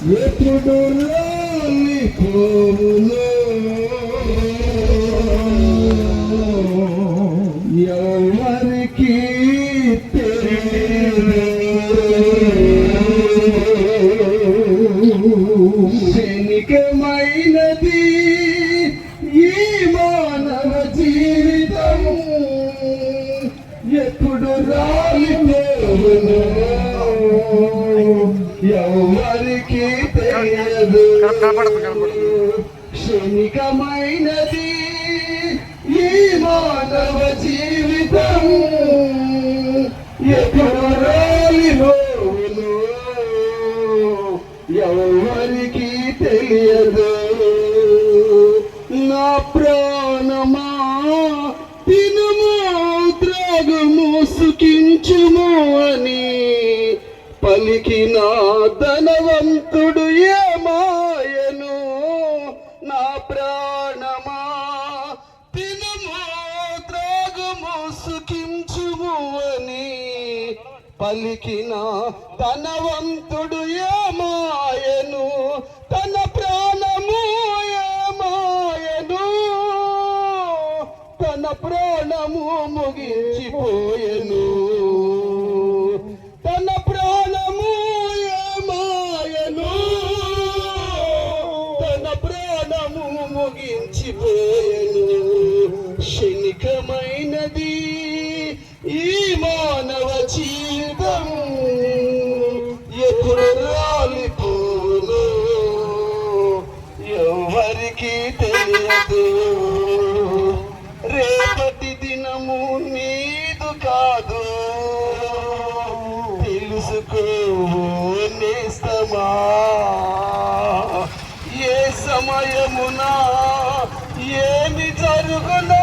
ఎప్పుడు రాలిపోవును ఎవరికి క్షణికమైనది ఈ మానవ జీవితం ఎప్పుడు రాలిపోవును ఎవరికి తెలియదు క్షణికమైనది ఈ మానవ జీవితం ఎప్పుడు రాలిపోవును ఎవరికి తెలియదు నా ప్రాణమా తినుము త్రాగుము సుఖించుము అని పలికిన ధనవంతుడు ఏమాయను నా ప్రాణమా తినుము త్రాగుము సుఖించుము అని పలికిన ధనవంతుడు ఏమాయను తన ప్రాణము ఏమాయను తన ప్రాణము ముగించిపోయెను తన ప్రాణము ఏమాయను తన ప్రాణము ముగించిపోయెను క్షణికమైనది ఈ మానవ జీవితం ఎప్పుడు రాలిపోను ఎవరికి తెలియదు రేపటి దినము నీదు కాదు తెలుసుకో నేస్తమా ఏ సమయమున ఏమి జరుగునా